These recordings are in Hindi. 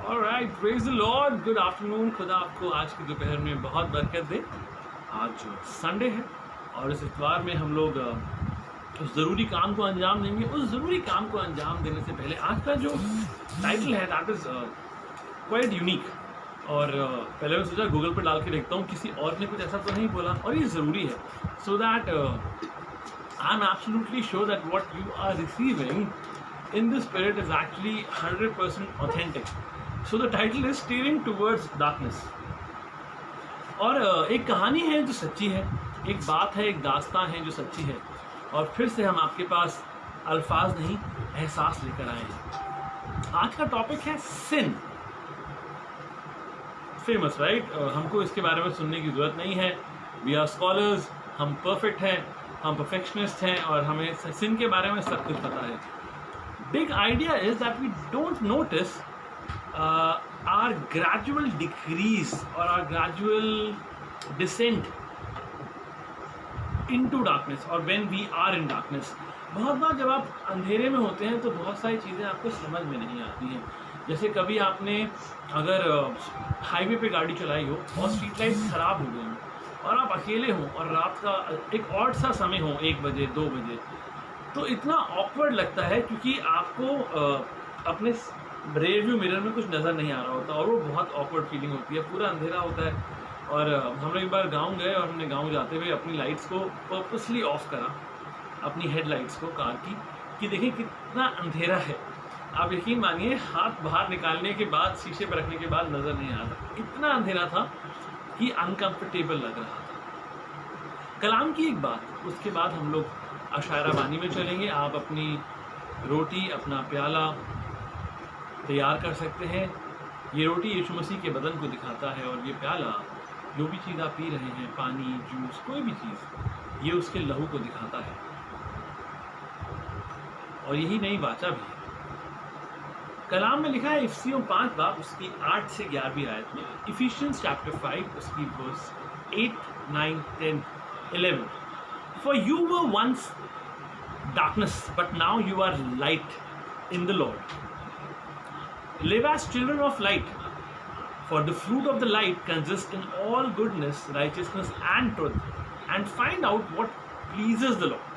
Alright, praise the Lord, good afternoon. खुदा आपको आज की दोपहर में बहुत बरकत दे। आज जो संडे है और इस इतवार में हम लोग उस ज़रूरी काम को अंजाम देंगे। उस ज़रूरी काम को अंजाम देने से पहले आज का जो टाइटल है दैट इज़ क्वाइट यूनिक। और पहले मैं सोचा गूगल पर डाल के देखता हूँ किसी और ने कुछ ऐसा तो नहीं बोला, और ये ज़रूरी है so that I am absolutely sure that what you are receiving in the spirit is actually 100% authentic. So the title is Steering Towards Darkness. और एक कहानी है जो सच्ची है, एक बात है, एक दास्तान है जो सच्ची है, और फिर से हम आपके पास अल्फाज नहीं एहसास लेकर आए हैं। आज का टॉपिक है सिन। फेमस राइट, हमको इसके बारे में सुनने की जरूरत नहीं है। वी आर स्कॉलर्स, हम परफेक्ट हैं, हम परफेक्शनिस्ट हैं और हमें सिन के बारे में सब कुछ पता है। Big idea is that we don't notice our gradual decrease or our gradual descent into darkness or when we are in darkness. बहुत बार जब आप अंधेरे में होते हैं तो बहुत सारी चीज़ें आपको समझ में नहीं आती हैं। जैसे कभी आपने अगर हाईवे पे गाड़ी चलाई हो और स्ट्रीट लाइट्स ख़राब हो गई हो और आप अकेले हों और रात का एक ऑड सा समय हो, 1 बजे 2 बजे, तो इतना ऑकवर्ड लगता है क्योंकि आपको अपने रेयर व्यू मिरर में कुछ नज़र नहीं आ रहा होता और वो बहुत ऑकवर्ड फीलिंग होती है, पूरा अंधेरा होता है। और हम लोग एक बार गांव गए और हमने गांव जाते हुए अपनी लाइट्स को पर्पसली ऑफ करा, अपनी हेडलाइट्स को कार की, कि देखें कितना अंधेरा है। आप यकीन मानिए, हाथ बाहर निकालने के बाद, शीशे पर रखने के बाद नज़र नहीं आता, इतना अंधेरा था कि अनकम्फर्टेबल लग रहा था। कलाम की एक बात, उसके बाद हम लोग अशायरा बानी में चलेंगे। आप अपनी रोटी, अपना प्याला तैयार कर सकते हैं। ये रोटी यीशु मसीह के बदन को दिखाता है और ये प्याला, जो भी चीज़ आप पी रहे हैं, पानी, जूस, कोई भी चीज़, ये उसके लहू को दिखाता है। और यही नई वाचा भी है। कलाम में लिखा है इफिसियों 5 बाब उसकी 8 से 11वीं आयत में, इफिशियंस चैप्टर 5 उसकी verse 8, 9, 10, 11। For you were once darkness, but now you are light in the Lord. Live as children of light, for the fruit of the light consists in all goodness, righteousness, and truth, and find out what pleases the Lord.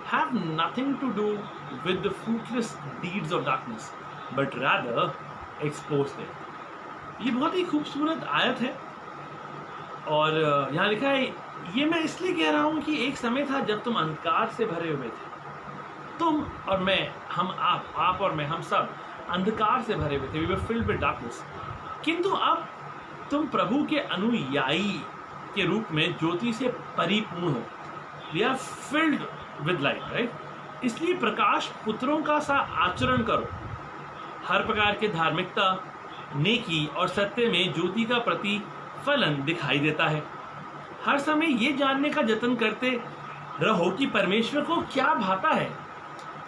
Have nothing to do with the fruitless deeds of darkness, but rather expose them. ये बहुत ही खूबसूरत आयत है और यहाँ लिखा है, ये मैं इसलिए कह रहा हूँ कि एक समय था जब तुम अंधकार से भरे हुए थे। तुम और मैं, हम आप और मैं, हम सब अंधकार से भरे हुए थे। We were filled with darkness. किंतु अब तुम प्रभु के अनुयायी के रूप में ज्योति से परिपूर्ण हो। We are filled with light, right. इसलिए प्रकाश पुत्रों का सा आचरण करो। हर प्रकार के धार्मिकता, नेकी और सत्य में ज्योति का प्रतिफलन दिखाई देता है। हर समय ये जानने का जतन करते रहो कि परमेश्वर को क्या भाता है।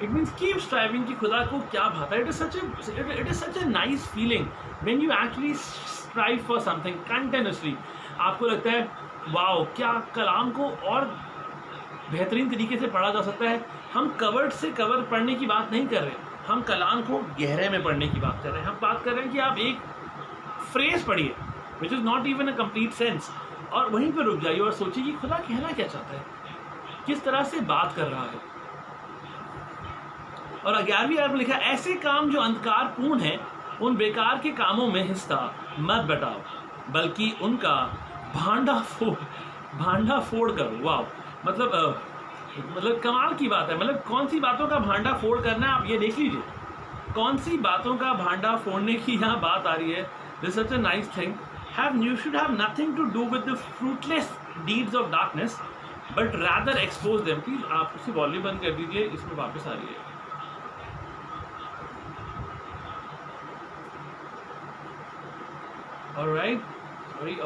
इट मीन्स कीप स्ट्राइविंग कि खुदा को क्या भाता है। It is such a nice feeling when you actually strive for something continuously. आपको लगता है वाओ, क्या कलाम को और बेहतरीन तरीके से पढ़ा जा सकता है। हम कवर से कवर पढ़ने की बात नहीं कर रहे, हम कलाम को गहरे में पढ़ने की बात कर रहे हैं। हम बात कर रहे हैं कि आप एक फ्रेज पढ़िए which is not even a complete sense, और वहीं पर रुक जाइए और सोचिए कि खुदा कहना क्या चाहता है, किस तरह से बात कर रहा है। और 11वीं आयत में लिखा, ऐसे काम जो अंधकार पूर्ण है, उन बेकार के कामों में हिस्सा मत बटाओ, बल्कि उनका भांडा फोड़ करो। वाह, मतलब कमाल की बात है। मतलब कौन सी बातों का भांडा फोड़ करना है, आप ये देख लीजिए। कौन सी बातों का भांडा फोड़ने की यहाँ बात आ रही है। This is such a nice thing. You should have nothing to do with the fruitless deeds of darkness, but rather expose them. Please आप उसे वॉल्यूम बंद कर दीजिए, इसमें वापस आ रही है। Alright, sorry.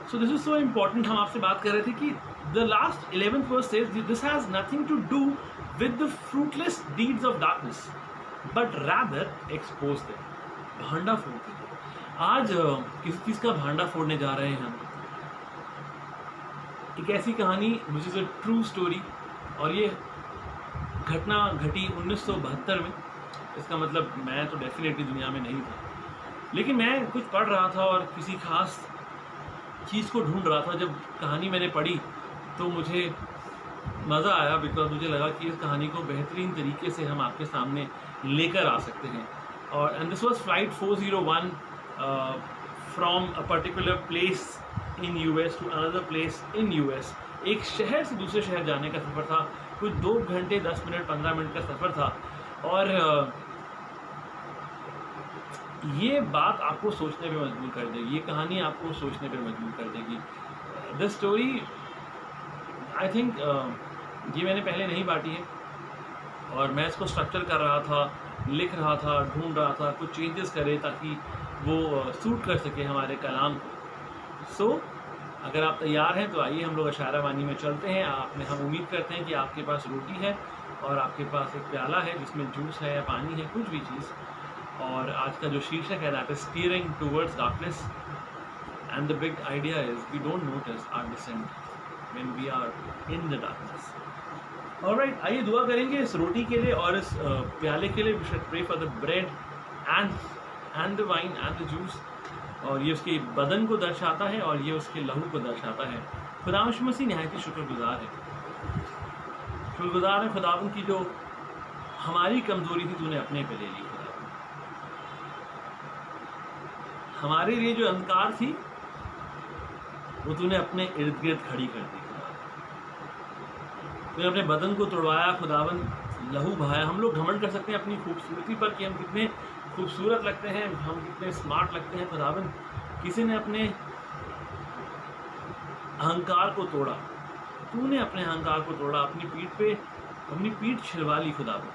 So this is so important. हम आपसे बात कर रहे थे कि the last 11th verse says this has nothing to do with the fruitless deeds of darkness, but rather expose them. भांडा फोड़ दीजिए। आज किस चीज़ का भांडा फोड़ने जा रहे हैं हम। एक ऐसी कहानी which is a true story, और ये घटना घटी 1972 में। इसका मतलब मैं तो डेफिनेटली दुनिया में नहीं था। लेकिन मैं कुछ पढ़ रहा था और किसी खास चीज़ को ढूंढ रहा था। जब कहानी मैंने पढ़ी तो मुझे मज़ा आया, बिकॉज मुझे लगा कि इस कहानी को बेहतरीन तरीके से हम आपके सामने लेकर आ सकते हैं। और and this was flight 401 from a particular place in US to another place in US. एक शहर से दूसरे शहर जाने का सफ़र था। कुछ 2 घंटे 10 मिनट 15 मिनट का सफ़र था। और ये बात आपको सोचने पे मजबूर कर देगी, ये कहानी आपको सोचने पे मजबूर कर देगी। द स्टोरी आई थिंक ये मैंने पहले नहीं बांटी है, और मैं इसको स्ट्रक्चर कर रहा था, लिख रहा था, ढूंढ रहा था कुछ चेंजेस करे ताकि वो सूट कर सके हमारे कलाम को। सो अगर आप तैयार हैं तो आइए हम लोग अशारा वानी में चलते हैं। हम उम्मीद करते हैं कि आपके पास रोटी है और आपके पास एक प्याला है जिसमें जूस है या पानी है, कुछ भी चीज़। और आज का जो शीर्षक है that is steering towards darkness, and the big idea is we don't notice our descent when we are in the darkness. Alright, आइए दुआ करेंगे इस रोटी के लिए और इस प्याले के लिए। We should pray for the bread and the wine and the juice. और ये उसके बदन को दर्शाता है और ये उसके लहू को दर्शाता है। खुदा मसीह निहायत ही शुक्रगुजार है खुदावन की, जो हमारी कमजोरी थी तूने अपने पे ले ली। खुदावन हमारे लिए जो अंधकार थी वो तूने अपने इर्द गिर्द खड़ी कर दी। तूने अपने बदन को तोड़वाया खुदावन, लहू बहाया। हम लोग घमंड कर सकते हैं अपनी खूबसूरती पर कि हम कितने खूबसूरत लगते हैं, हम कितने स्मार्ट लगते हैं। खुदावन किसी ने अपने अहंकार को तोड़ा, तूने अपने अहंकार को तोड़ा, अपनी पीठ छिलवा ली खुदावन,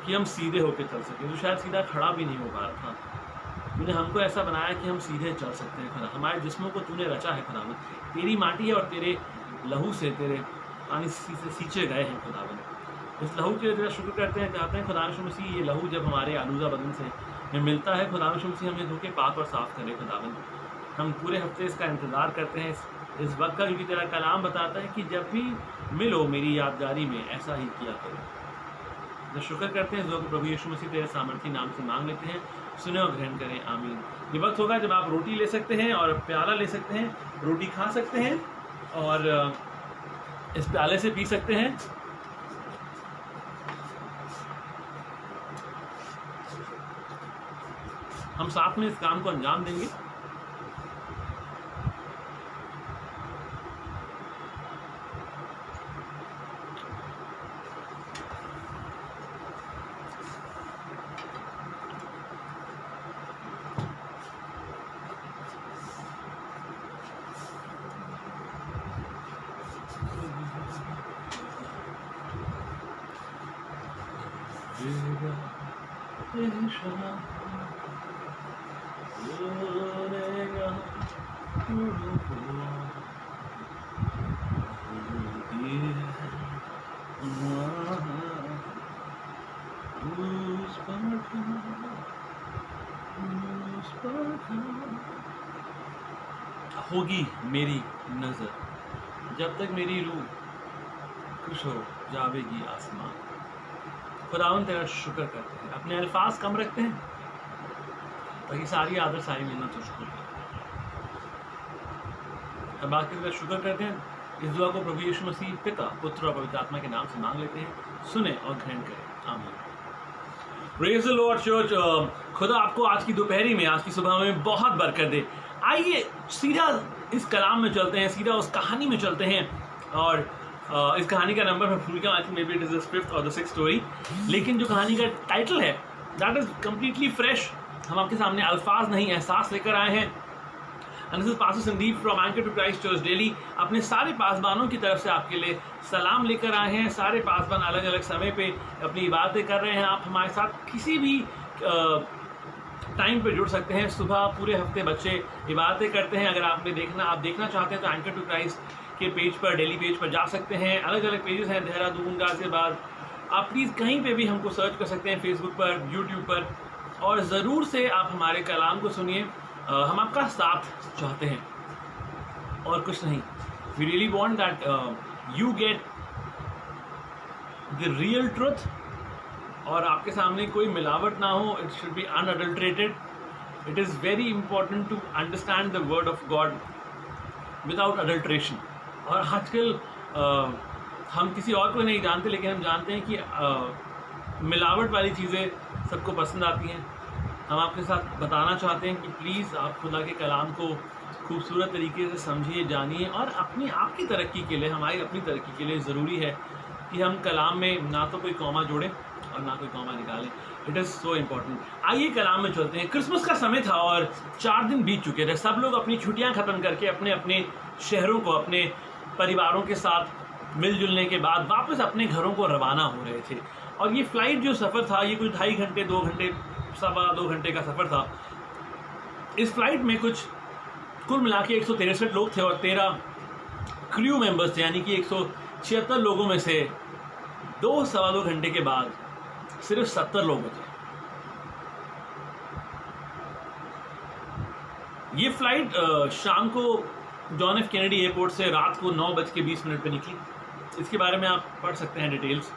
कि हम सीधे होकर चल सकें। तो शायद सीधा खड़ा भी नहीं हो पा रहा था। तूने हमको ऐसा बनाया कि हम सीधे चल सकते हैं। खुदा हमारे जिस्मों को तूने रचा है खुदावन, तेरी माटी है और तेरे लहू से, तेरे पानी से सींचे गए हैं खुदावन। इस लहू के लिए तेरा शुक्र करते हैं, चाहते हैं खुदा यीशु मसीह ये लहू जब हमारे आलूदा बदन से हमें मिलता है, खुदा यीशु मसीह हमें धोके पाक और साफ करे खुदावन। हम पूरे हफ्ते इसका इंतज़ार करते हैं इस वक्त का, क्योंकि तेरा कलाम बताता है कि जब भी मिलो मेरी यादगारी में ऐसा ही किया करो। तो शुक्र करते हैं जो कि प्रभु यीशु मसीह तेरे सामर्थी नाम से मांग लेते हैं, सुने और ग्रहण करें, आमीन। ये वक्त होगा जब आप रोटी ले सकते हैं और प्याला ले सकते हैं, रोटी खा सकते हैं और इस प्याले से पी सकते हैं। हम साथ में इस काम को अंजाम देंगे। होगी मेरी नजर जब तक मेरी रूह खुश हो जावेगी आसमान। खुदावन तेरा शुक्र करते हैं, अपने अल्फाज कम रखते हैं ताकि सारी आदर सारी मिन्नत तुझको। अब बाकी तेरा शुक्र करते हैं। इस दुआ को प्रभु यीशु मसीह पिता, पुत्र और पवित्र आत्मा के नाम से मांग लेते हैं, सुने और ग्रहण करें, आमीन। Praise the Lord church. खुदा आपको आज की दोपहरी में, आज की सुबह में बहुत बरकत दे। आइए सीधा इस कलाम में चलते हैं, सीधा उस कहानी में चलते हैं। और इस कहानी का नंबर मैं भूल गया, I think may be it is the 5th और द 6th स्टोरी। लेकिन जो कहानी का टाइटल है दैट इज कम्प्लीटली फ्रेश। हम आपके सामने अल्फाज नहीं एहसास लेकर आए हैं। And this is pastor Sandeep from anchor to Christ church Delhi. अपने सारे पासबानों की तरफ से आपके लिए सलाम लेकर आए हैं। सारे पासबान अलग अलग समय पे अपनी इबादतें कर रहे हैं। आप हमारे साथ किसी भी टाइम पे जुड़ सकते हैं। सुबह पूरे हफ्ते बच्चे इबादतें करते हैं। अगर आप देखना चाहते हैं तो एंकर टू क्राइस्ट के पेज पर, डेली पेज पर जा सकते हैं। अलग अलग पेजेस हैं, देहरादून, गाजियाबाद। आप प्लीज़ कहीं पे भी हमको सर्च कर सकते हैं, फेसबुक पर, यूट्यूब पर। और ज़रूर से आप हमारे कलाम को सुनिए। हम आपका साथ चाहते हैं और कुछ नहीं। We really want that you get the real truth और आपके सामने कोई मिलावट ना हो, it should be unadulterated. It is very important to understand the word of God without adulteration. और आजकल हम किसी और को नहीं जानते, लेकिन हम जानते हैं कि मिलावट वाली चीज़ें सबको पसंद आती हैं. हम आपके साथ बताना चाहते हैं कि प्लीज़ आप खुदा के कलाम को खूबसूरत तरीके से समझिए, जानिए, और अपनी आपकी तरक्की के लिए, हमारी अपनी तरक्की के लिए ज़रूरी है कि हम कलाम में ना तो कोई कॉमा जोड़ें और ना कोई कॉमा निकालें. It is so important. आइए कलाम में चलते हैं. क्रिसमस का समय था और 4 दिन बीत चुके थे. सब लोग अपनी छुट्टियां ख़त्म करके अपने अपने शहरों को, अपने परिवारों के साथ मिलजुलने के बाद वापस अपने घरों को रवाना हो रहे थे. और ये फ़्लाइट जो सफ़र था, ये कुछ 2.5 घंटे, 2 घंटे, 2.25 घंटे का सफ़र था. इस फ्लाइट में कुछ कुल मिला के 163 लोग थे और 13 क्रू मेंबर्स थे, यानी कि 176 लोगों में से 2-2.25 घंटे के बाद सिर्फ 70 लोग बचे. ये फ्लाइट शाम को जॉन एफ कैनेडी एयरपोर्ट से रात को 9:20 पे निकली. इसके बारे में आप पढ़ सकते हैं डिटेल्स.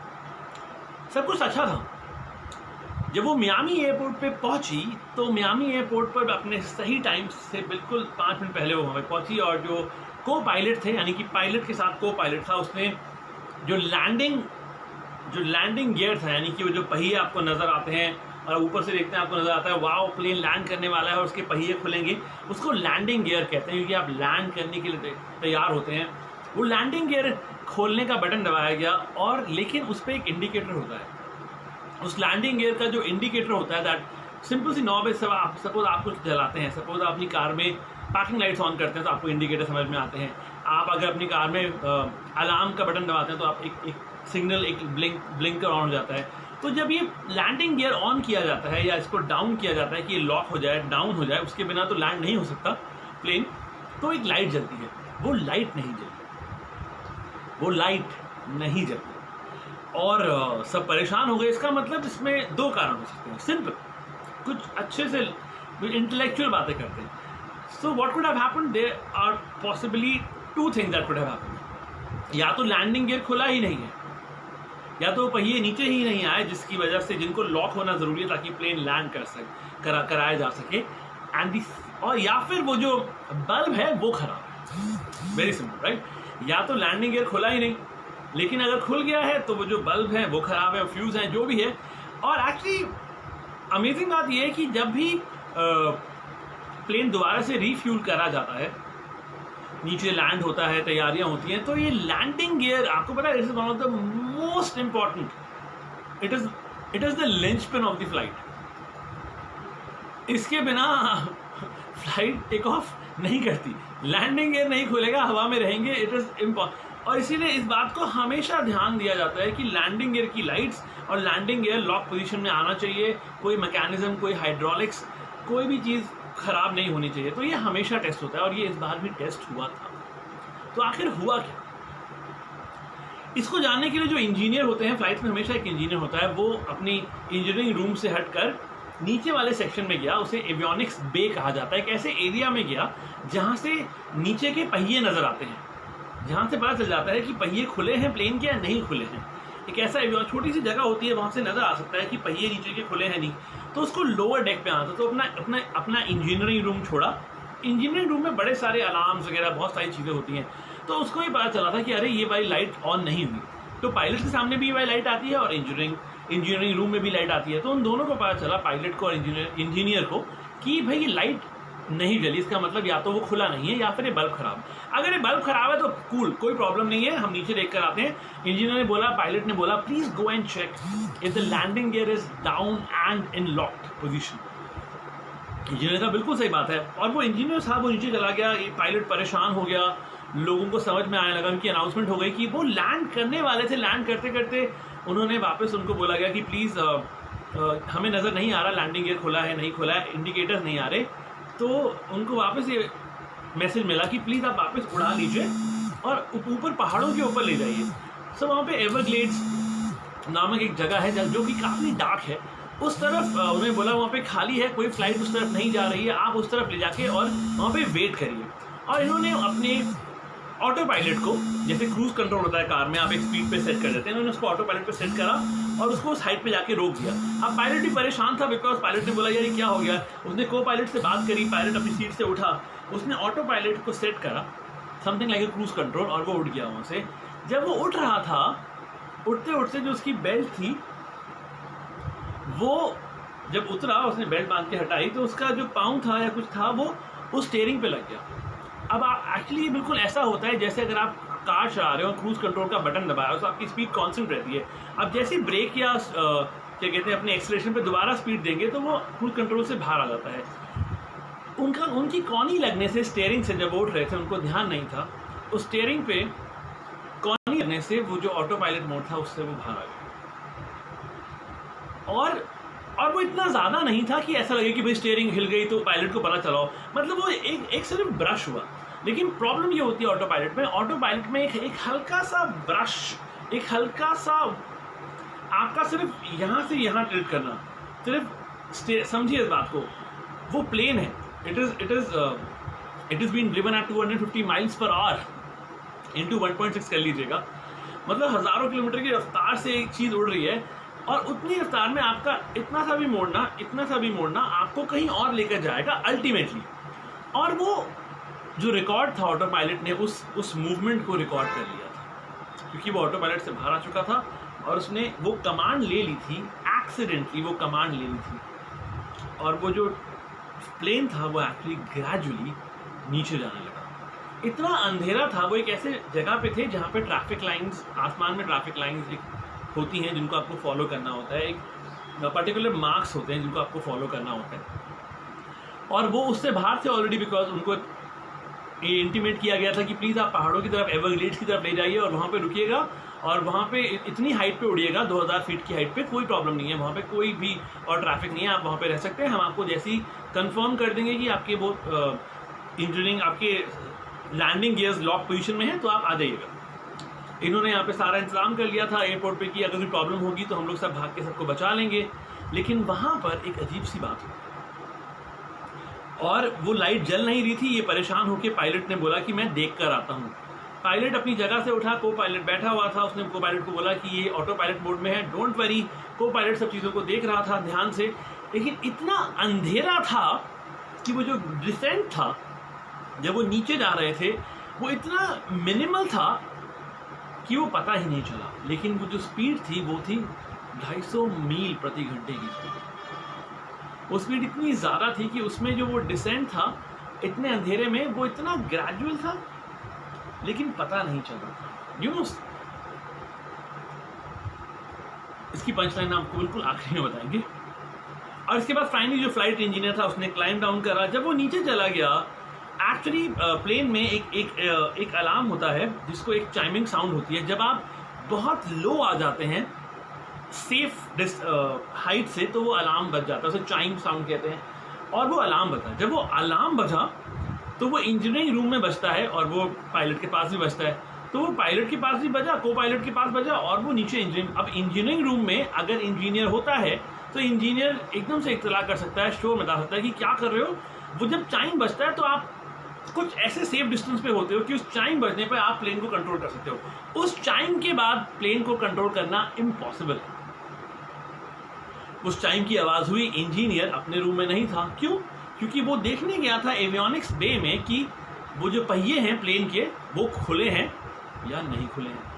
सब कुछ अच्छा था. जब वो मियामी एयरपोर्ट पे पहुंची तो मियामी एयरपोर्ट पर अपने सही टाइम से बिल्कुल 5 मिनट पहले वो वहाँ पे पहुंची. और जो को पायलट थे, यानी कि पायलट के साथ को पायलट था, उसने जो लैंडिंग गियर था, यानी कि वो जो पहिए आपको नज़र आते हैं और ऊपर से देखते हैं आपको नज़र आता है वाओ प्लेन लैंड करने वाला है और उसके पहिए खुलेंगे, उसको लैंडिंग गियर कहते हैं, क्योंकि आप लैंड करने के लिए तैयार होते हैं. वो लैंडिंग गियर खोलने का बटन दबाया गया, और लेकिन उस पर एक इंडिकेटर होता है. उस लैंडिंग गियर का जो इंडिकेटर होता है, दैट सिंपल सी नॉब है. सपोज आप कुछ जलाते हैं, सपोज आप अपनी कार में पार्किंग लाइट्स ऑन करते हैं तो आपको इंडिकेटर समझ में आते हैं. आप अगर अपनी कार में अलार्म का बटन दबाते हैं तो आप एक सिग्नल, एक ब्लिंकर ऑन हो जाता है. तो जब ये लैंडिंग गियर ऑन किया जाता है या इसको डाउन किया जाता है कि ये लॉक हो जाए, डाउन हो जाए, उसके बिना तो लैंड नहीं हो सकता प्लेन, तो एक लाइट जलती है. वो लाइट नहीं जलती. और सब परेशान हो गए. इसका मतलब इसमें 2 कारण हो सकते हैं. सिंपल, कुछ अच्छे से इंटेलेक्चुअल बातें करते हैं. So what could have happened? There are possibly 2 things that could have happened. या तो लैंडिंग गियर खुला ही नहीं है, या तो पहिए नीचे ही नहीं आए, जिसकी वजह से जिनको लॉक होना ज़रूरी है ताकि प्लेन लैंड कराया जा सके. और या फिर वो जो बल्ब है वो खराब है. Very simple, right? या तो लैंडिंग गियर खुला ही नहीं, लेकिन अगर खुल गया है तो वो जो बल्ब है वो खराब है, फ्यूज़ हैं, जो भी है. और एक्चुअली अमेजिंग बात यह है कि जब भी प्लेन दोबारा से रीफ्यूल करा जाता है, नीचे लैंड होता है, तैयारियां होती हैं, तो ये लैंडिंग गियर, आपको पता है, it is one of the most important. It is the linchpin of the flight. इसके बिना फ्लाइट टेक ऑफ नहीं करती. लैंडिंग गियर नहीं खुलेगा, हवा में रहेंगे. It is important. और इसीलिए इस बात को हमेशा ध्यान दिया जाता है कि लैंडिंग गियर की लाइट्स और लैंडिंग गियर लॉक पोजीशन में आना चाहिए. कोई मैकेनिज्म, कोई हाइड्रोलिक्स, कोई भी चीज़ खराब नहीं होनी चाहिए. तो ये हमेशा टेस्ट होता है और ये इस बार भी टेस्ट हुआ था. तो आखिर हुआ क्या? इसको जानने के लिए जो इंजीनियर होते हैं, फ्लाइट में हमेशा एक इंजीनियर होता है, वो अपनी इंजीनियरिंग रूम से हटकर नीचे वाले सेक्शन में गया. उसे एवियोनिक्स बे कहा जाता है. एक ऐसे एरिया में गया जहाँ से नीचे के पहिए नज़र आते हैं, जहाँ से पता चल जाता है कि पहिए खुले हैं प्लेन के या नहीं खुले हैं. एक ऐसा छोटी सी जगह होती है, वहाँ से नज़र आ सकता है कि पहिए नीचे के खुले हैं नहीं. तो उसको लोअर डेक पे आना था. तो अपना इंजीनियरिंग रूम छोड़ा. इंजीनियरिंग रूम में बड़े सारे अलार्म्स वगैरह बहुत सारी चीज़ें होती हैं. तो उसको ये पता चला था कि अरे ये वाली लाइट ऑन नहीं हुई. तो पायलट के सामने भी ये वाली लाइट आती है और इंजीनियरिंग रूम में भी लाइट आती है. तो उन दोनों को पता चला, पायलट को और इंजीनियर को, कि भाई ये लाइट नहीं जली. इसका मतलब या तो वो खुला नहीं है या फिर ये बल्ब खराब. अगर ये बल्ब खराब है तो कूल, कोई प्रॉब्लम नहीं है, हम नीचे देख कर आते हैं. इंजीनियर ने बोला, पायलट ने बोला, please go and check if the landing gear is down and in locked position. Engineer का बिल्कुल सही बात है. और वो इंजीनियर साहब वो नीचे चला गया. ये पायलट परेशान हो गया. लोगों को समझ में आने लगा, उनकी अनाउंसमेंट हो गई कि वो लैंड करने वाले थे. लैंड करते करते उन्होंने वापस उनको बोला गया कि प्लीज़ हमें नज़र नहीं आ रहा लैंडिंग गियर खुला है नहीं खुला है, इंडिकेटर्स नहीं आ रहे. तो उनको वापस ये मैसेज मिला कि प्लीज़ आप वापस उड़ा लीजिए और ऊपर पहाड़ों के ऊपर ले जाइए. सो वहाँ पे एवरग्लेड्स नामक एक जगह है जो कि काफ़ी डार्क है. उस तरफ उन्हें बोला वहाँ पे खाली है, कोई फ्लाइट उस तरफ नहीं जा रही है, आप उस तरफ ले जाके और वहाँ पे वेट करिए. और इन्होंने अपने ऑटो पायलट को, जैसे क्रूज कंट्रोल होता है कार में, आप एक स्पीड पे सेट कर देते हैं, इन्होंने उसको ऑटो पायलट पे सेट करा और उसको उस हाइट पे जाके रोक दिया। अब पायलट भी परेशान था बिकॉज पायलट ने बोला यार ये क्या हो गया। उसने को पायलट से बात करी, पायलट अपनी सीट से उठा, उसने ऑटो पायलट को सेट करा something like a cruise control और वो उठ गया वहाँ से। जब वो उठ रहा था, उठते उठते जो उसकी बेल्ट थी वो जब उतरा, उसने बेल्ट बांध के हटाई तो उसका जो पाँव था या कुछ था वो उस स्टीयरिंग पे लग गया। अब एक्चुअली बिल्कुल ऐसा होता है जैसे अगर आप कार चला रहे हो, क्रूज कंट्रोल का बटन दबाया तो आपकी स्पीड कांस्टेंट रहती है। अब जैसे ब्रेक या क्या कहते हैं अपने एक्सीलरेशन पे दोबारा स्पीड देंगे तो वो क्रूज कंट्रोल से बाहर आ जाता है। उनकी कॉनी लगने से स्टीयरिंग से जब उठ रहे थे उनको ध्यान नहीं था, उस स्टीयरिंग पे कॉनी लगने से वो जो ऑटो पायलट मोड था उससे वो बाहर आ गया। और वो इतना ज़्यादा नहीं था कि ऐसा लगे कि भाई स्टीयरिंग हिल गई तो पायलट को पता चलाओ, मतलब वो एक सिर्फ ब्रश हुआ। लेकिन प्रॉब्लम ये होती है ऑटो पायलट में एक हल्का सा ब्रश, एक हल्का सा आपका सिर्फ यहाँ से यहाँ टिल्ट करना, सिर्फ समझिए इस बात को, वो प्लेन है, it is been driven at 250 miles per hour into 1.6 कर लीजिएगा, मतलब हज़ारों किलोमीटर की रफ्तार से एक चीज़ उड़ रही है और उतनी रफ्तार में आपका इतना सा भी मोड़ना आपको कहीं और लेकर जाएगा अल्टीमेटली। और वो जो रिकॉर्ड था ऑटो पायलट ने उस मूवमेंट को रिकॉर्ड कर लिया था क्योंकि वो ऑटो पायलट से बाहर आ चुका था और उसने वो कमांड ले ली थी, एक्सीडेंटली वो कमांड ले ली थी और वो जो प्लेन था वो एक्चुअली ग्रेजुअली नीचे जाने लगा। इतना अंधेरा था, वो एक ऐसे जगह पे थे जहाँ पे ट्रैफिक लाइंस, आसमान में ट्रैफिक लाइंस होती हैं जिनको आपको फॉलो करना होता है, एक पर्टिकुलर मार्क्स होते हैं जिनको आपको फॉलो करना होता है। और वो उससे बाहर थे ऑलरेडी बिकॉज उनको ये इंटीमेट किया गया था कि प्लीज़ आप पहाड़ों की तरफ, एवरग्लेड्स की तरफ ले जाइए और वहाँ पे रुकिएगा और वहाँ पे इतनी हाइट पे उड़िएगा, 2000 फीट की हाइट पे, कोई प्रॉब्लम नहीं है, वहाँ पे कोई भी और ट्रैफिक नहीं है, आप वहाँ पे रह सकते हैं। हम आपको जैसे ही कंफर्म कर देंगे कि आपके वो इंजीनियरिंग, आपके लैंडिंग गियर्स लॉक पोजीशन में है तो आप आ जाइएगा। इन्होंने यहाँ पे सारा इंतजाम कर लिया था एयरपोर्ट पे कि अगर कोई प्रॉब्लम होगी तो हम लोग सब भाग के सबको बचा लेंगे। लेकिन वहाँ पर एक अजीब सी बात हुई और वो लाइट जल नहीं रही थी। ये परेशान होकर पायलट ने बोला कि मैं देख कर आता हूँ। पायलट अपनी जगह से उठा, को पायलट बैठा हुआ था, उसने को पायलट को बोला कि ये ऑटो पायलट मोड में है, डोंट वरी। को पायलट सब चीज़ों को देख रहा था ध्यान से, लेकिन इतना अंधेरा था कि वो जो डिसेंट था, जब वो नीचे जा रहे थे, वो इतना मिनिमल था कि वो पता ही नहीं चला। लेकिन वो जो स्पीड थी वो थी 250 मील प्रति घंटे की स्पीड। वो स्पीड इतनी ज़्यादा थी कि उसमें जो वो डिसेंट था इतने अंधेरे में वो इतना ग्रेजुअल था लेकिन पता नहीं चल रहा था। यू नो, इसकी पंचलाइन आपको बिल्कुल आखिरी में बताएंगे। और इसके बाद फाइनली जो फ्लाइट इंजीनियर था उसने क्लाइम डाउन करा। जब वो नीचे चला गया, एक्चुअली प्लेन में एक अलार्म होता है जिसको एक चाइमिंग साउंड होती है। जब आप बहुत लो आ जाते हैं सेफ हाइट से तो वो अलार्म बज जाता है, उसे चाइम साउंड कहते हैं। और वो अलार्म बजा, जब वो अलार्म बजा तो वो इंजीनियरिंग रूम में बजता है और वो पायलट के पास भी बजता है। तो वो पायलट के पास भी बजा, को पायलट के पास बजा और वो नीचे इंजीनियरिंग। अब इंजीनियरिंग रूम में अगर इंजीनियर होता है तो इंजीनियर एकदम से इत्तला कर सकता है, शो बता सकता है कि क्या कर रहे हो। वो जब चाइम बजता है तो आप कुछ ऐसे सेफ डिस्टेंस पे होते हो कि उस चाइम बजने पर आप प्लेन को कंट्रोल कर सकते हो। उस चाइम के बाद प्लेन को कंट्रोल करना इम्पॉसिबल है। उस टाइम की आवाज़ हुई, इंजीनियर अपने रूम में नहीं था। क्यों? क्योंकि वो देखने गया था एवियोनिक्स बे में कि वो जो पहिए हैं प्लेन के वो खुले हैं या नहीं खुले हैं।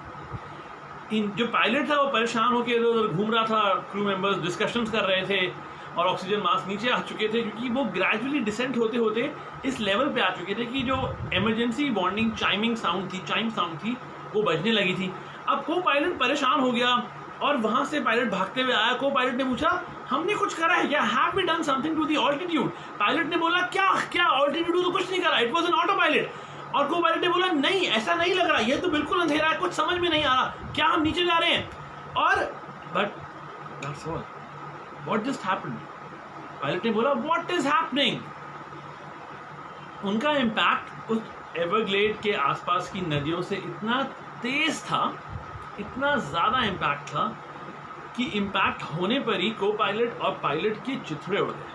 जो पायलट था वो परेशान होकर इधर उधर घूम रहा था, क्रू मेंबर्स डिस्कशंस कर रहे थे और ऑक्सीजन मास्क नीचे आ चुके थे क्योंकि वो ग्रेजुअली डिसेंट होते होते इस लेवल पे आ चुके थे कि जो इमरजेंसी वार्निंग चाइमिंग साउंड थी, चाइम साउंड थी, वो बजने लगी थी। अब को पायलट परेशान हो गया और वहां से पायलट भागते हुए आया। को पायलट ने पूछा, हमने कुछ करा है क्या? Have we done something to the altitude? Pilot ने बोला, क्या ऑल्टीट्यूड तो कुछ नहीं करा, it was an auto pilot. और को पायलट ने बोला, नहीं ऐसा नहीं लग रहा, ये तो बिल्कुल अंधेरा है, कुछ समझ में नहीं आ रहा, क्या हम नीचे जा रहे हैं? और but that's all, what just happened? Pilot ने बोला, व्हाट इज हैपनिंग? उनका इम्पैक्ट उस एवरग्लेड के आसपास की नदियों से इतना तेज था, इतना ज़्यादा इम्पैक्ट था कि इम्पैक्ट होने पर ही को पायलट और पायलट के चिथड़े उड़ गए।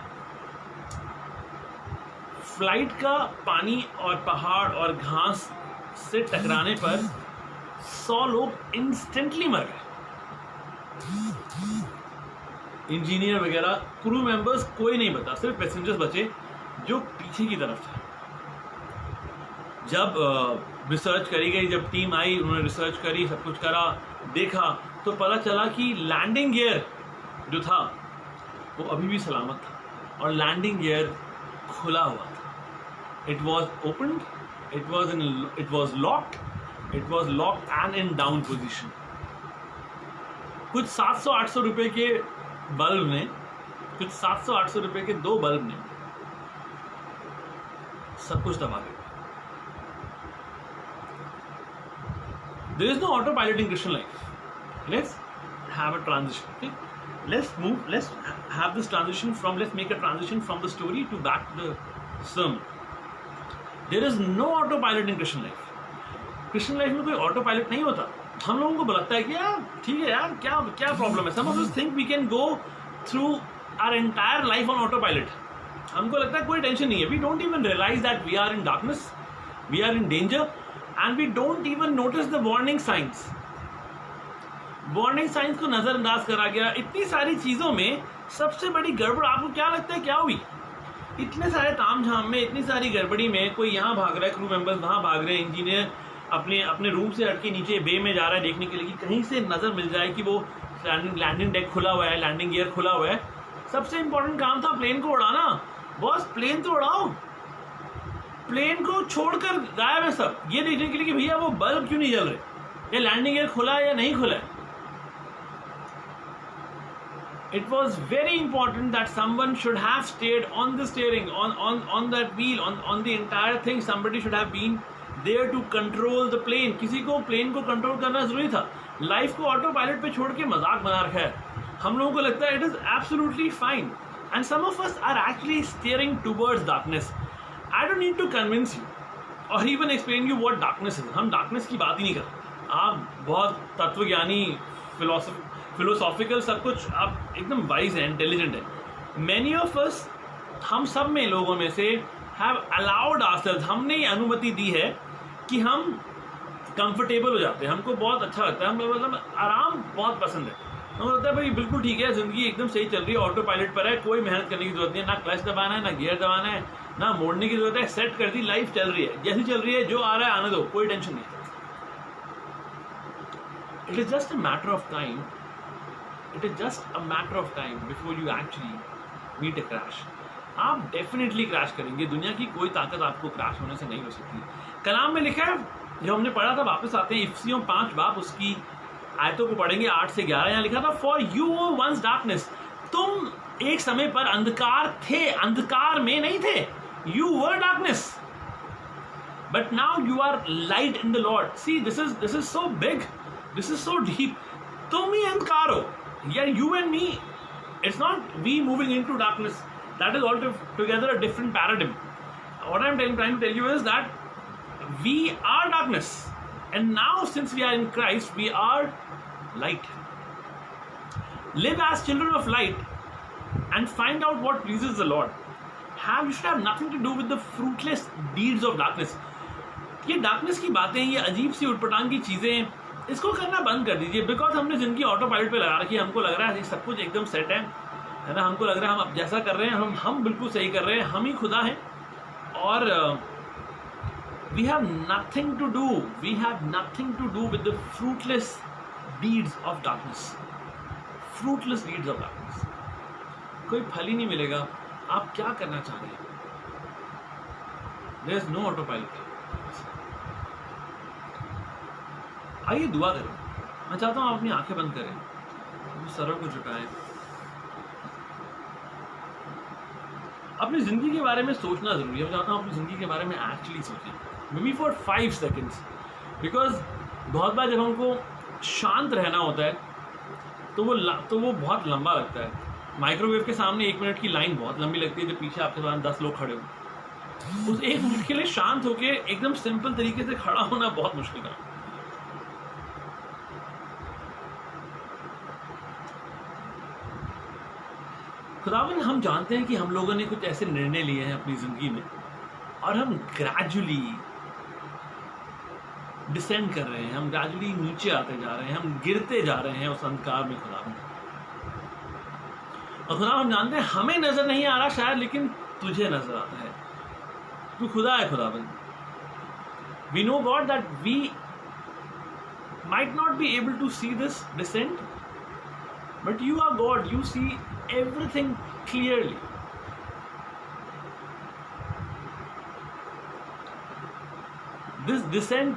फ्लाइट का पानी और पहाड़ और घास से टकराने पर 100 लोग इंस्टेंटली मर गए। इंजीनियर वगैरह, क्रू मेंबर्स कोई नहीं बचा, सिर्फ पैसेंजर्स बचे जो पीछे की तरफ थे। जब रिसर्च करी गई, जब टीम आई, उन्होंने रिसर्च करी, सब कुछ करा, देखा, तो पता चला कि लैंडिंग गियर जो था वो अभी भी सलामत था और लैंडिंग गियर खुला हुआ था। It was open, it was locked and in down position. कुछ 700-800 रुपए के बल्ब ने, कुछ 700-800 रुपए के 2 बल्ब ने सब कुछ दबा दिया। There is no autopilot in Christian life. Let's have a transition. Okay? Let's have this transition let's make a transition from the story to back to the sermon. There is no autopilot in Christian life. Christian life में कोई autopilot नहीं होता। हम लोगों को लगता है कि यार ठीक है यार, क्या प्रॉब्लम है। Some of us think we can go through our entire life on autopilot. हमको लगता है कोई टेंशन नहीं है। We don't even realize that we are in darkness, we are in danger, and we don't even notice the warning signs. Warning science को नजरअंदाज करा गया। इतनी सारी चीजों में सबसे बड़ी गड़बड़ आपको क्या लगता है क्या हुई? इतने सारे तामझाम में, इतनी सारी गड़बड़ी में कोई यहाँ भाग रहा है, क्रू मेंबर्स वहाँ भाग रहे हैं, इंजीनियर अपने रूम से हट के नीचे बे में जा रहा है देखने के लिए कि कहीं से नजर मिल जाए कि वो लैंडिंग डेक खुला हुआ है, लैंडिंग गियर खुला हुआ है। सबसे इंपॉर्टेंट काम था प्लेन को उड़ाना। बॉस प्लेन तो उड़ाओ, प्लेन को छोड़कर गायब है सब ये देखने के लिए कि भैया वो बल्ब क्यों नहीं जल रहे, या लैंडिंग गियर खुला है या नहीं खुला है। It was very important that someone should have stayed on the steering, on that wheel, on the entire thing. Somebody should have been there to control the plane. किसी को प्लेन को कंट्रोल करना जरूरी था। लाइफ को ऑटो पायलट पे छोड़ के मजाक बना रखा है। हम लोगों को लगता है it is absolutely fine, and some of us are actually steering towards darkness. I don't need to convince you or even explain you what darkness is. हम डार्कनेस की बात ही नहीं कर रहे। आप बहुत तत्वज्ञानी, फिलोसॉफिकल, सब कुछ आप एकदम वाइज है, इंटेलिजेंट है। मैनी ऑफ अस, हम सब में लोगों में से हैव अलाउड आवरसेल्व्स, हमने ये अनुमति दी है कि हम कंफर्टेबल हो जाते हैं। हमको बहुत अच्छा लगता है, हमें मतलब आराम बहुत पसंद है। हमें लगता है भाई बिल्कुल ठीक है, जिंदगी एकदम सही चल रही है, ऑटो पायलट पर है, कोई मेहनत करने की जरूरत नहीं है, ना क्लच दबाना है, ना गियर दबाना है, ना मोड़ने की जरूरत है, सेट कर दी, लाइफ चल रही है, जैसी चल रही है, जो आ रहा है आने दो, कोई टेंशन नहीं। It is just a matter of time, it is just a matter of time before you actually meet a crash. आप डेफिनेटली क्रैश करेंगे। दुनिया की कोई ताकत आपको क्रैश होने से नहीं हो सकती। कलाम में लिखा है, जो हमने पढ़ा था, वापस आते हैं इफिसियों 5 बाब, उसकी आयतों को पढ़ेंगे 8 से 11। यहाँ लिखा था, for you were once darkness, तुम एक समय पर अंधकार थे, अंधकार में नहीं थे। You were darkness but now you are light in the Lord. See this is so big, this is so deep. तुम ही अंधकार हो। Yeah, you and me, it's not we moving into darkness. That is altogether a different paradigm. What I'm trying to tell you is that we are darkness, and now since we are in Christ, we are light. Live as children of light and find out what pleases the Lord. You should have nothing to do with the fruitless deeds of darkness. ये darkness की बातें, ये अजीब सी उटपटांग की चीजें, इसको करना बंद कर दीजिए। बिकॉज हमने जिंदगी ऑटो पायलट पे लगा रखी है। हमको लग रहा है सब कुछ एकदम सेट है ना। हमको लग रहा है हम अब जैसा कर रहे हैं हम बिल्कुल सही कर रहे हैं, हम ही खुदा हैं। और we have nothing to do with the fruitless deeds of darkness. Fruitless deeds of darkness, कोई फल ही नहीं मिलेगा। आप क्या करना चाह रहे हैं? There is no auto pilot. आइए दुआ करें। मैं चाहता हूँ आप अपनी आंखें बंद करें, सरों को झुकाएं, अपनी जिंदगी के बारे में सोचना जरूरी है। मैं चाहता हूँ अपनी जिंदगी के बारे में एक्चुअली सोचें, may be for 5 seconds. Because बहुत बार जब हमको शांत रहना होता है तो वो बहुत लंबा लगता है। माइक्रोवेव के सामने 1 मिनट की लाइन बहुत लंबी लगती है, जब पीछे आपके साथ 10 लोग खड़े हो। उस 1 मिनट के लिए शांत होकर एकदम सिंपल तरीके से खड़ा होना बहुत मुश्किल है। खुदावन, हम जानते हैं कि हम लोगों ने कुछ ऐसे निर्णय लिए हैं अपनी जिंदगी में, और हम ग्रेजुअली डिसेंड कर रहे हैं, हम ग्रेजुअली नीचे आते जा रहे हैं, हम गिरते जा रहे हैं उस अंधकार में। खुदावन, और खुदा हम जानते हैं हमें नजर नहीं आ रहा शायद, लेकिन तुझे नजर आता है। तू खुदा है खुदाबंद। We know God that we might not be able to see this descent, but you are God. You see everything clearly. This descent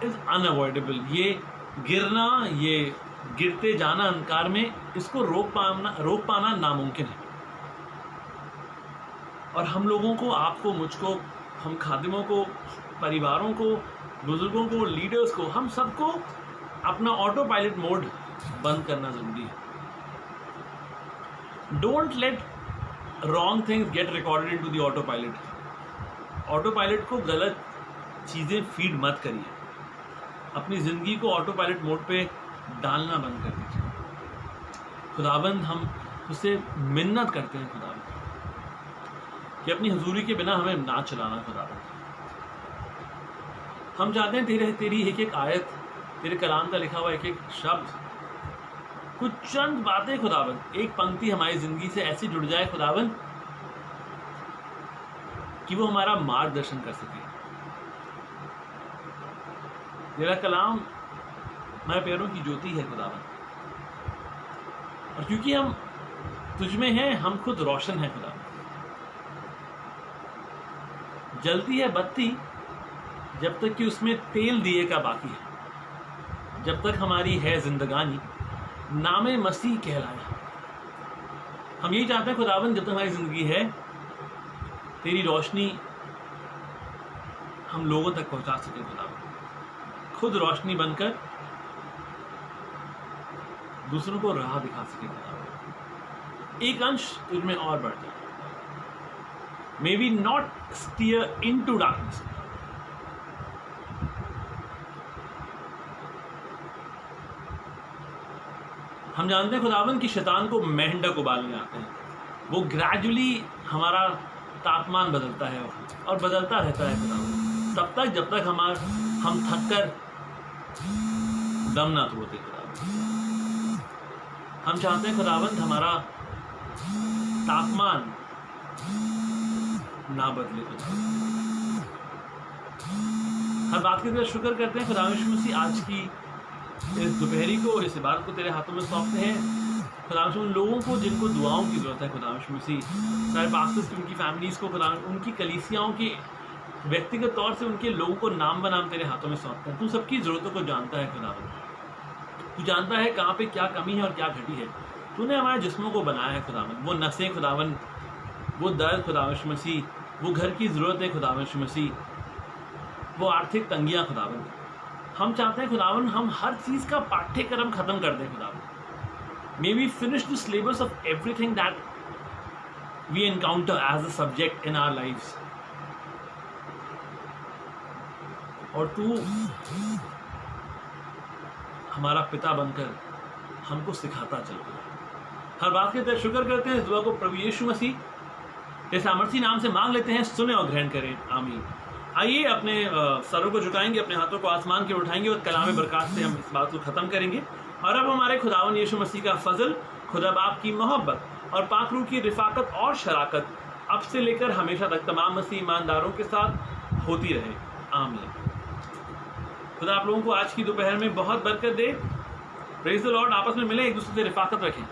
is unavoidable. ये गिरना, ये गिरते जाना अंधकार में, इसको रोक पाना नामुमकिन है। और हम लोगों को, आपको, मुझको, हम खादिमों को, परिवारों को, बुजुर्गों को, लीडर्स को, हम सबको अपना ऑटो पायलट मोड बंद करना जरूरी है। Don't let wrong things get recorded into the auto pilot. Auto pilot को गलत चीजें फीड मत करिए। अपनी जिंदगी को ऑटो पायलट मोड पे डालना बंद कर दीजिए। खुदाबंद हम उससे मिन्नत करते हैं खुदाबंद कि अपनी हुजूरी के बिना हमें ना चलाना खुदाबंद। हम चाहते हैं तेरी एक एक आयत, तेरे कलाम का लिखा हुआ एक एक शब्द, कुछ चंद बातें खुदाबंद, एक पंक्ति हमारी जिंदगी से ऐसी जुड़ जाए खुदाबंद कि वो हमारा मार्गदर्शन कर सके। तेरा कलाम हमारे पैरों की ज्योति है खुदाबंद, और क्योंकि हम तुझ में हैं, हम खुद रोशन हैं खुदाबंद। जलती है बत्ती जब तक कि उसमें तेल दिए का बाकी है। जब तक हमारी है जिंदगानी, नामे मसीह कहलाया। हम यही चाहते हैं खुदाबंद, जब तक हमारी जिंदगी है, तेरी रोशनी हम लोगों तक पहुंचा सके खुदाबंद। खुद रोशनी बनकर दूसरों को राह दिखा सके खुदाबंद। एक अंश तुझ में और बढ़ जाए। May we not steer into darkness. हम जानते हैं खुदाबंद कि शैतान को मेंढक उबालने आते हैं। वो ग्रेजुअली हमारा तापमान बदलता है और बदलता रहता है खुदाबंद, तब तक जब तक हम थक कर दम ना तोड़ते खुदाबंद। हम चाहते हैं खुदाबंद हमारा तापमान ना बदले खुदाबंद। हर बात के लिए शुक्र करते हैं खुदा यीशु मसीह, आज की इस दोपहरी को, इस इबादत को तेरे हाथों में सौंपते हैं खुदा। उन लोगों को जिनको दुआओं की जरूरत है खुदा मसीह, सारे पास्टर्स की, उनकी फैमिलीज को खुदा, उनकी कलीसियाओं की व्यक्तिगत तौर से उनके लोगों को नाम बनाम तेरे हाथों में सौंपते हैं। तू सबकी जरूरतों को जानता है खुदा। तू जानता है कहाँ पे क्या कमी है और क्या घटी है। तूने हमारे जिस्मों को बनाया है खुदावन, वो नसें खुदावन, वो दर्द खुदा मसीह, वो घर की ज़रूरत है खुदा मसीह, वो आर्थिक तंगियाँ खुदावन। हम चाहते हैं खुदावन हम हर चीज़ का पाठ्यक्रम खत्म कर दें खुदावन। May we finish the syllabus of everything that we encounter as a subject in our lifes. और तू हमारा पिता बनकर हमको सिखाता चल। हर बात के तहत शुक्र करते हैं। इस दुआ को प्रभु यीशु मसीह के सामर्थी नाम से मांग लेते हैं। सुने और ग्रहण करें, आमीन। आइए अपने सरों को झुकाएंगे, अपने हाथों को आसमान की ओर उठाएंगे और कलाम बरकत से हम इस बात को ख़त्म करेंगे। और अब हमारे खुदावन यीशु मसीह का फजल, खुदा बाप की मोहब्बत और पाक रूह की रिफाकत और शराकत अब से लेकर हमेशा तक तमाम मसीह ईमानदारों के साथ होती रहे, आमीन। खुदा आप लोगों को आज की दोपहर में बहुत बरकत दे। Praise the Lord. आपस में मिले, एक दूसरे से रिफाकत रखें।